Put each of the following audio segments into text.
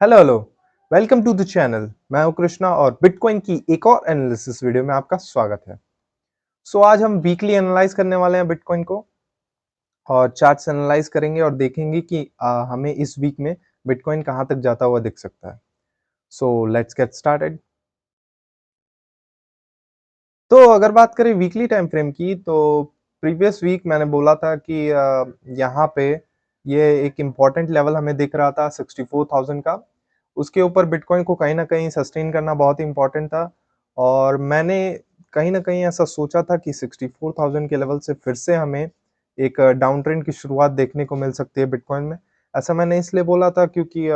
Hello hello. Welcome to the channel. मैं हूं कृष्णा और बिटकॉइन की एक और एनालिसिस वीडियो में आपका स्वागत है। आज हम वीकली एनालाइज करने वाले हैं बिटकॉइन को और चार्ट्स एनालाइज करेंगे और देखेंगे कि हमें इस वीक में बिटकॉइन कहां तक जाता हुआ दिख सकता है। Let's get started. अगर बात करें वीकली टाइम फ्रेम की, तो प्रीवियस वीक मैंने बोला था कि यहाँ पे ये एक इम्पॉर्टेंट लेवल हमें दिख रहा था 64,000 का। उसके ऊपर बिटकॉइन को कहीं ना कहीं सस्टेन करना बहुत ही इम्पॉर्टेंट था और मैंने कहीं ना कहीं ऐसा सोचा था कि 64,000 के लेवल से फिर से हमें एक डाउन ट्रेंड की शुरुआत देखने को मिल सकती है बिटकॉइन में। ऐसा मैंने इसलिए बोला था क्योंकि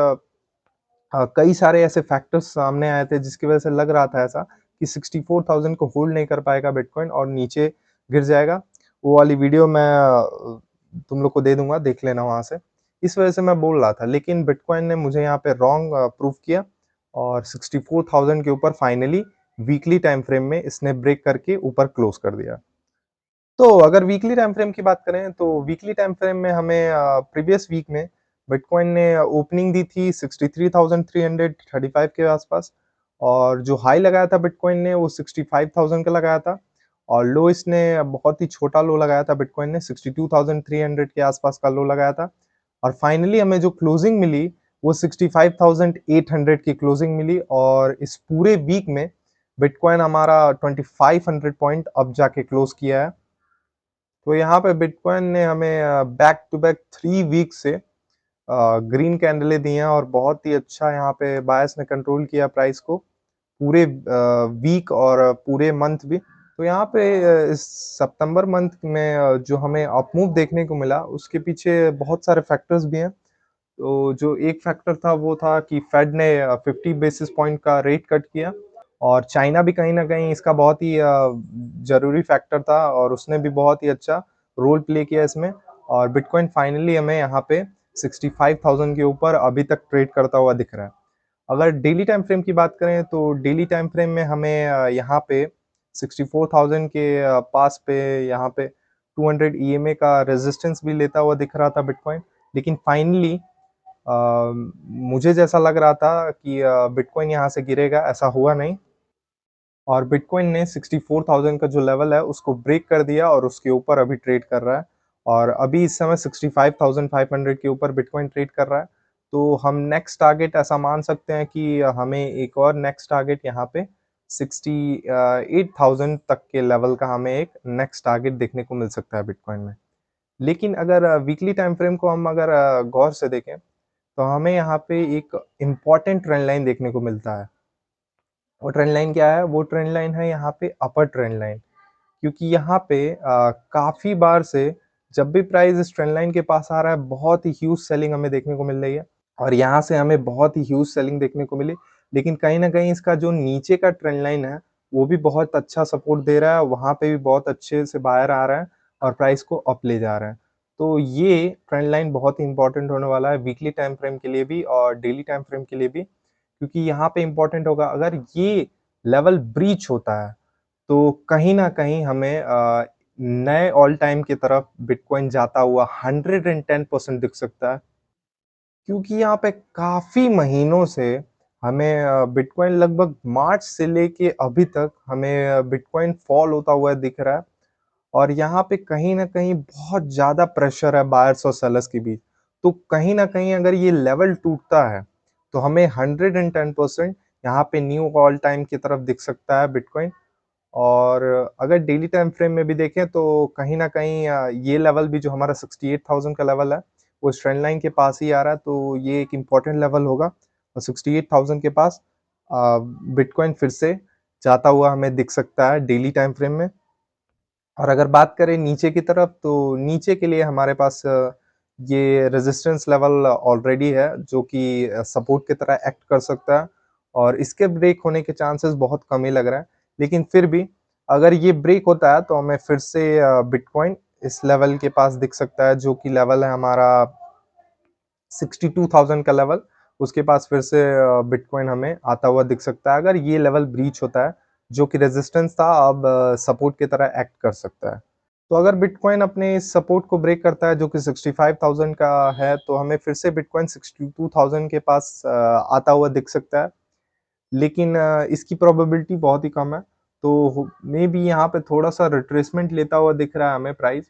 कई सारे ऐसे फैक्टर्स सामने आए थे जिसकी वजह से लग रहा था ऐसा कि 64,000 को होल्ड नहीं कर पाएगा बिटकॉइन और नीचे गिर जाएगा। वो वाली वीडियो मैं तुम लोग को दे दूंगा, देख लेना वहां से। इस वजह से मैं बोल रहा था, लेकिन बिटकॉइन ने मुझे यहाँ पे रॉन्ग प्रूफ किया और 64,000 के ऊपर फाइनली वीकली टाइम फ्रेम में इसने ब्रेक करके ऊपर क्लोज कर दिया। अगर वीकली टाइम फ्रेम की बात करें तो वीकली टाइम फ्रेम में हमें प्रीवियस वीक में बिटकॉइन ने ओपनिंग दी थी 63,335 के आसपास और जो हाई लगाया था बिटकॉइन ने वो 65,000 का लगाया था और लो इसने बहुत ही छोटा लो लगाया था बिटकॉइन ने 62,300 के आसपास का लो लगाया था और फाइनली हमें जो क्लोजिंग मिली वो 65,800 की क्लोजिंग मिली और इस पूरे वीक में बिटकॉइन हमारा 2500 पॉइंट अब जाके क्लोज किया है। तो यहाँ पे बिटकॉइन ने हमें बैक टू बैक 3 वीक से ग्रीन कैंडलें दी हैं और बहुत ही अच्छा यहाँ पे बायस ने कंट्रोल किया प्राइस को पूरे वीक और पूरे मंथ भी। तो यहाँ पे इस सितंबर मंथ में जो हमें अप मूव देखने को मिला उसके पीछे बहुत सारे फैक्टर्स भी हैं। तो जो एक फैक्टर था वो था कि फेड ने 50 बेसिस पॉइंट का रेट कट किया और चाइना भी कहीं ना कहीं इसका बहुत ही जरूरी फैक्टर था और उसने भी बहुत ही अच्छा रोल प्ले किया इसमें और बिटकॉइन फाइनली हमें यहाँ पे 65,000 के ऊपर अभी तक ट्रेड करता हुआ दिख रहा है। अगर डेली टाइम फ्रेम की बात करें तो डेली टाइम फ्रेम में हमें यहाँ पे 64,000 के पास पे यहाँ पे 200 ईएमए का रेजिस्टेंस भी लेता हुआ दिख रहा था बिटकॉइन। लेकिन फाइनली मुझे जैसा लग रहा था कि बिटकॉइन यहाँ से गिरेगा, ऐसा हुआ नहीं और बिटकॉइन ने 64,000 का जो लेवल है उसको ब्रेक कर दिया और उसके ऊपर अभी ट्रेड कर रहा है और अभी इस समय 65,500 के ऊपर बिटकॉइन ट्रेड कर रहा है। तो हम नेक्स्ट टारगेट ऐसा मान सकते हैं कि हमें एक और नेक्स्ट टारगेट यहाँ पे 68,000 तक के लेवल का हमें एक नेक्स्ट टारगेट देखने को मिल सकता है बिटकॉइन में। लेकिन अगर वीकली टाइम फ्रेम को हम अगर गौर से देखें तो हमें यहाँ पे एक इम्पॉर्टेंट ट्रेंड लाइन देखने को मिलता है। वो ट्रेंड लाइन क्या है? वो ट्रेंड लाइन है यहाँ पे अपर ट्रेंड लाइन। क्योंकि यहाँ पे काफी बार से जब भी प्राइस इस ट्रेंड लाइन के पास आ रहा है बहुत ही ह्यूज सेलिंग हमें देखने को मिल रही है और यहाँ से हमें बहुत ही ह्यूज सेलिंग देखने को मिली। लेकिन कहीं ना कहीं इसका जो नीचे का ट्रेंड लाइन है वो भी बहुत अच्छा सपोर्ट दे रहा है, वहां पे भी बहुत अच्छे से बायर आ रहा है और प्राइस को अप ले जा रहा है। तो ये ट्रेंड लाइन बहुत ही इंपॉर्टेंट होने वाला है वीकली टाइम फ्रेम के लिए भी और डेली टाइम फ्रेम के लिए भी, क्योंकि यहाँ पे इंपॉर्टेंट होगा अगर ये लेवल ब्रीच होता है तो कहीं ना कहीं हमें नए ऑल टाइम की तरफ बिटकॉइन जाता हुआ 110% दिख सकता है। क्योंकि यहाँ पे काफी महीनों से हमें बिटकॉइन लगभग मार्च से लेके अभी तक हमें बिटकॉइन फॉल होता हुआ दिख रहा है और यहाँ पे कहीं ना कहीं बहुत ज्यादा प्रेशर है बायर्स और सेलर्स के बीच। तो कहीं ना कहीं अगर ये लेवल टूटता है तो हमें 110% यहाँ पे न्यू ऑल टाइम की तरफ दिख सकता है बिटकॉइन। और अगर डेली टाइम फ्रेम में भी देखें तो कहीं ना कहीं ये लेवल भी जो हमारा 68,000 का लेवल है वो इस ट्रेंड लाइन के पास ही आ रहा है, तो ये एक इम्पॉर्टेंट लेवल होगा और 68,000 के पास बिटकॉइन फिर से जाता हुआ हमें दिख सकता है डेली टाइम फ्रेम में। और अगर बात करें नीचे की तरफ तो नीचे के लिए हमारे पास ये रेजिस्टेंस लेवल ऑलरेडी है जो कि सपोर्ट की तरह एक्ट कर सकता है और इसके ब्रेक होने के चांसेस बहुत कम ही लग रहा है। लेकिन फिर भी अगर ये ब्रेक होता है तो हमें फिर से बिटकॉइन इस लेवल के पास दिख सकता है जो कि लेवल है हमारा 62,000 का लेवल। उसके पास फिर से बिटकॉइन हमें आता हुआ दिख सकता है अगर ये लेवल ब्रीच होता है जो कि रेजिस्टेंस था अब सपोर्ट की तरह एक्ट कर सकता है। तो अगर बिटकॉइन अपने सपोर्ट को ब्रेक करता है जो कि 65,000 का है, तो हमें फिर से बिटकॉइन 62,000 के पास आता हुआ दिख सकता है। लेकिन इसकी प्रोबेबिलिटी बहुत ही कम है। तो मेबी यहाँ पे थोड़ा-सा रिट्रेसमेंट लेता हुआ दिख रहा है हमें प्राइस।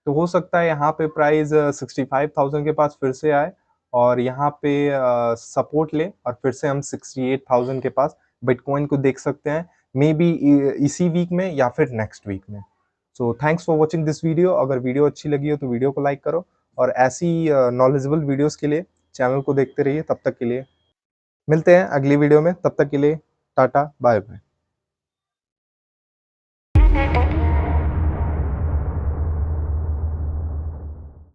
तो हो सकता है यहाँ पे प्राइस 65,000 के पास फिर से आए और यहाँ पे सपोर्ट ले और फिर से हम 68,000 के पास बिटकॉइन को देख सकते हैं। मेबी इसी वीक में या फिर नेक्स्ट वीक में। So thanks for watching this video. अगर वीडियो अच्छी लगी हो तो वीडियो को लाइक करो और ऐसी नॉलेजेबल वीडियोस के लिए चैनल को देखते रहिए। तब तक के लिए मिलते हैं अगली वीडियो में। तब तक के लिए टाटा, बाय बाय।